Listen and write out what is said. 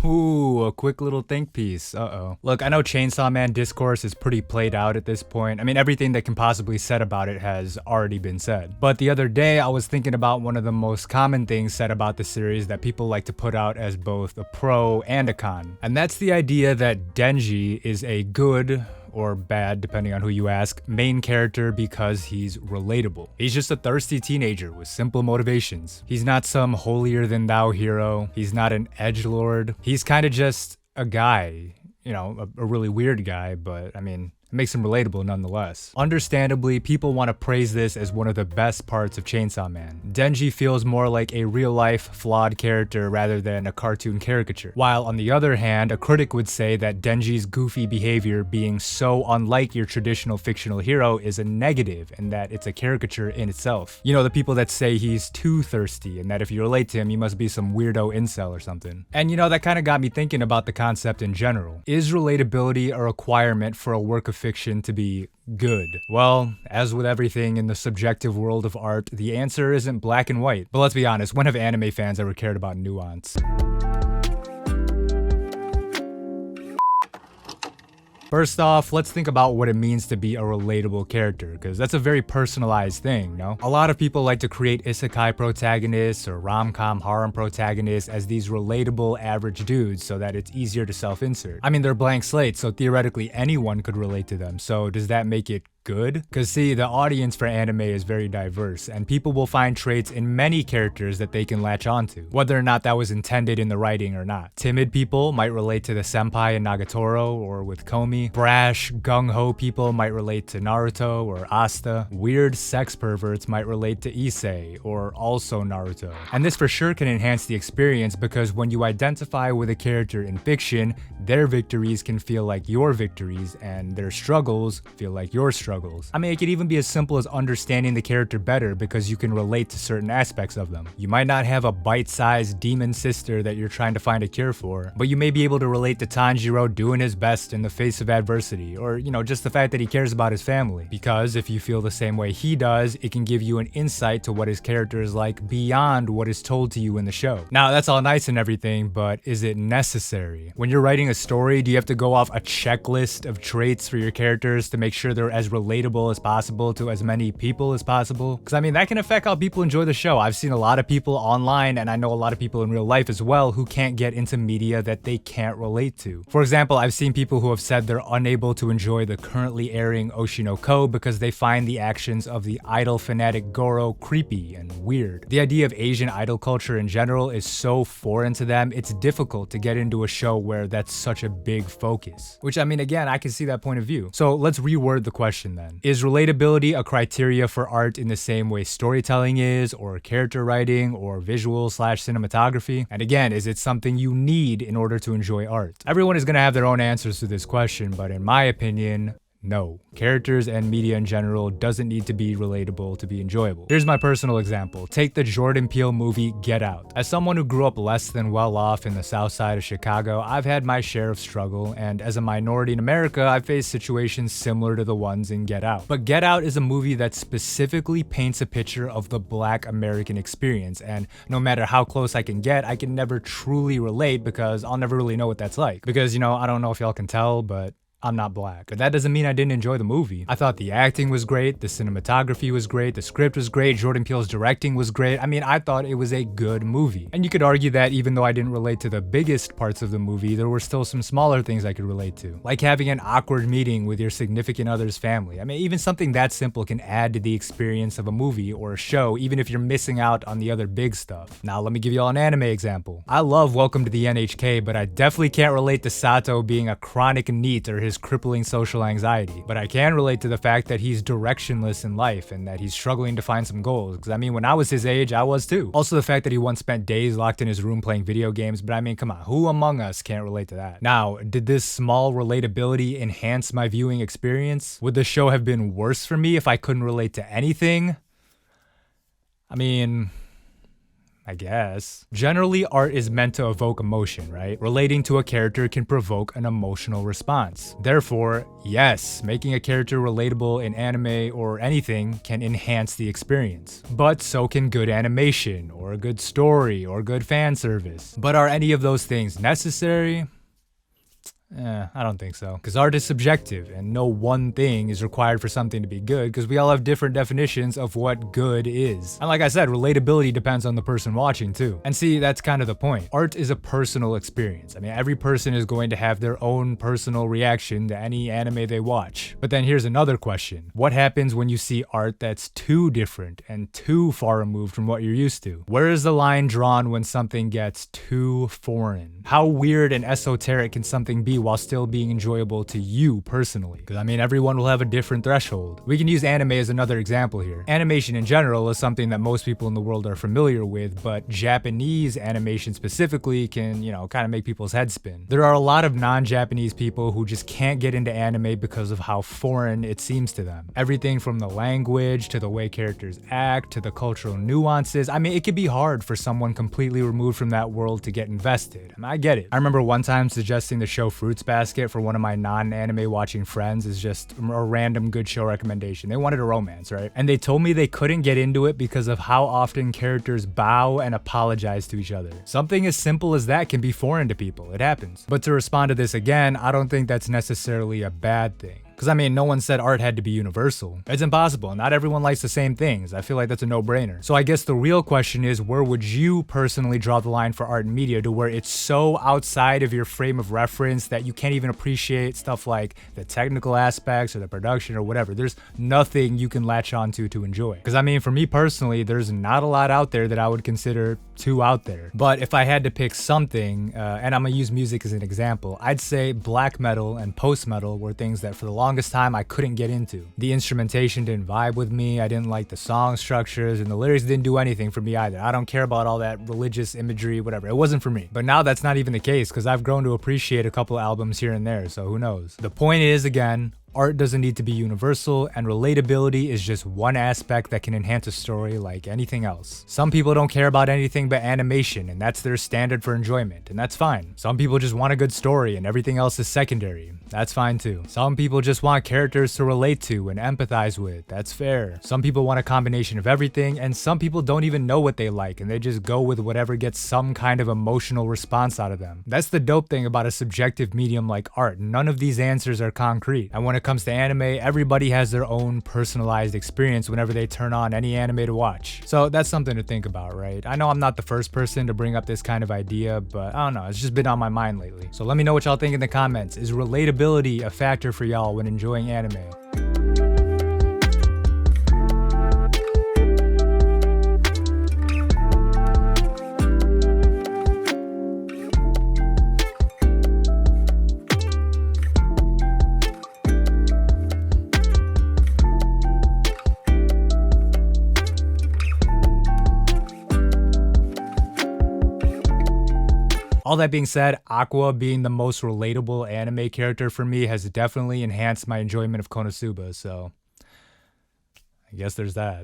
Ooh, a quick little think piece. Uh-oh. Look, I know Chainsaw Man discourse is pretty played out at this point. I mean, everything that can possibly be said about it has already been said. But the other day, I was thinking about one of the most common things said about the series that people like to put out as both a pro and a con. And that's the idea that Denji is a good, or bad, depending on who you ask, main character because he's relatable. He's just a thirsty teenager with simple motivations. He's not some holier than thou hero. He's not an edgelord. He's kind of just a guy, you know, a really weird guy, but I mean, it makes him relatable nonetheless. Understandably, people want to praise this as one of the best parts of Chainsaw Man. Denji feels more like a real-life, flawed character rather than a cartoon caricature. While on the other hand, a critic would say that Denji's goofy behavior being so unlike your traditional fictional hero is a negative and that it's a caricature in itself. You know, the people that say he's too thirsty and that if you relate to him, you must be some weirdo incel or something. And you know, that kind of got me thinking about the concept in general. Is relatability a requirement for a work of fiction to be good? Well, as with everything in the subjective world of art, the answer isn't black and white. But let's be honest, when have anime fans ever cared about nuance? First off, let's think about what it means to be a relatable character, because that's a very personalized thing, no? A lot of people like to create isekai protagonists or rom-com harem protagonists as these relatable average dudes so that it's easier to self-insert. I mean, they're blank slates, so theoretically anyone could relate to them, so does that make it good? Because see, the audience for anime is very diverse, and people will find traits in many characters that they can latch onto, whether or not that was intended in the writing or not. Timid people might relate to the senpai in Nagatoro or with Komi. Brash, gung-ho people might relate to Naruto or Asta. Weird sex perverts might relate to Issei or also Naruto. And this for sure can enhance the experience because when you identify with a character in fiction, their victories can feel like your victories and their struggles feel like your struggles. I mean, it could even be as simple as understanding the character better because you can relate to certain aspects of them. You might not have a bite-sized demon sister that you're trying to find a cure for, but you may be able to relate to Tanjiro doing his best in the face of adversity, or, you know, just the fact that he cares about his family. Because if you feel the same way he does, it can give you an insight to what his character is like beyond what is told to you in the show. Now, that's all nice and everything, but is it necessary? When you're writing a story, do you have to go off a checklist of traits for your characters to make sure they're as relatable as possible to as many people as possible? Because I mean, that can affect how people enjoy the show. I've seen a lot of people online, and I know a lot of people in real life as well, who can't get into media that they can't relate to. For example, I've seen people who have said they're unable to enjoy the currently airing Oshinoko because they find the actions of the idol fanatic Goro creepy and weird. The idea of Asian idol culture in general is so foreign to them, it's difficult to get into a show where that's such a big focus. Which, I mean, again, I can see that point of view. So let's reword the question then. Is relatability a criteria for art in the same way storytelling is, or character writing, or visual/cinematography? And again, is it something you need in order to enjoy art? Everyone is going to have their own answers to this question, but in my opinion, no. Characters and media in general doesn't need to be relatable to be enjoyable. Here's my personal example. Take the Jordan Peele movie Get Out. As someone who grew up less than well off in the south side of Chicago, I've had my share of struggle, and as a minority in America, I've faced situations similar to the ones in Get Out. But Get Out is a movie that specifically paints a picture of the Black American experience, and no matter how close I can get, I can never truly relate because I'll never really know what that's like. Because, you know, I don't know if y'all can tell, but I'm not black. But that doesn't mean I didn't enjoy the movie. I thought the acting was great, the cinematography was great, the script was great, Jordan Peele's directing was great. I mean, I thought it was a good movie. And you could argue that even though I didn't relate to the biggest parts of the movie, there were still some smaller things I could relate to. Like having an awkward meeting with your significant other's family. I mean, even something that simple can add to the experience of a movie or a show, even if you're missing out on the other big stuff. Now, let me give y'all an anime example. I love Welcome to the NHK, but I definitely can't relate to Sato being a chronic NEET or his crippling social anxiety. But I can relate to the fact that he's directionless in life and that he's struggling to find some goals. Because I mean, when I was his age, I was too. Also the fact that he once spent days locked in his room playing video games, but I mean, come on, who among us can't relate to that? Now, did this small relatability enhance my viewing experience? Would the show have been worse for me if I couldn't relate to anything? I mean, I guess. Generally, art is meant to evoke emotion, right? Relating to a character can provoke an emotional response. Therefore, yes, making a character relatable in anime or anything can enhance the experience. But so can good animation, or a good story, or good fan service. But are any of those things necessary? I don't think so. Because art is subjective, and no one thing is required for something to be good, because we all have different definitions of what good is. And like I said, relatability depends on the person watching too. And see, that's kind of the point. Art is a personal experience. I mean, every person is going to have their own personal reaction to any anime they watch. But then here's another question. What happens when you see art that's too different and too far removed from what you're used to? Where is the line drawn when something gets too foreign? How weird and esoteric can something be while still being enjoyable to you personally? Because I mean, everyone will have a different threshold. We can use anime as another example here. Animation in general is something that most people in the world are familiar with, but Japanese animation specifically can, kind of make people's heads spin. There are a lot of non-Japanese people who just can't get into anime because of how foreign it seems to them. Everything from the language, to the way characters act, to the cultural nuances. I mean, it could be hard for someone completely removed from that world to get invested. I mean, I get it. I remember one time suggesting the show Fruits Basket for one of my non-anime watching friends is just a random good show recommendation. They wanted a romance, right? And they told me they couldn't get into it because of how often characters bow and apologize to each other. Something as simple as that can be foreign to people. It happens. But to respond to this again, I don't think that's necessarily a bad thing. Because I mean, no one said art had to be universal. It's impossible. Not everyone likes the same things. I feel like that's a no-brainer. So I guess the real question is, where would you personally draw the line for art and media to where it's so outside of your frame of reference that you can't even appreciate stuff like the technical aspects or the production or whatever? There's nothing you can latch onto to enjoy. Because I mean, for me personally, there's not a lot out there that I would consider too out there. But if I had to pick something, and I'm gonna use music as an example, I'd say black metal and post-metal were things that for the longest time I couldn't get into. The instrumentation didn't vibe with me, I didn't like the song structures, and the lyrics didn't do anything for me either. I don't care about all that religious imagery, whatever. It wasn't for me. But now that's not even the case, because I've grown to appreciate a couple albums here and there, so who knows. The point is, again, art doesn't need to be universal, and relatability is just one aspect that can enhance a story like anything else. Some people don't care about anything but animation, and that's their standard for enjoyment, and that's fine. Some people just want a good story, and everything else is secondary. That's fine too. Some people just want characters to relate to and empathize with. That's fair. Some people want a combination of everything, and some people don't even know what they like, and they just go with whatever gets some kind of emotional response out of them. That's the dope thing about a subjective medium like art. None of these answers are concrete. And when it comes to anime, everybody has their own personalized experience whenever they turn on any anime to watch. So that's something to think about, right? I know I'm not the first person to bring up this kind of idea, but I don't know, it's just been on my mind lately. So let me know what y'all think in the comments. Is relatability a factor for y'all when enjoying anime? All that being said, Aqua being the most relatable anime character for me has definitely enhanced my enjoyment of Konosuba, so I guess there's that.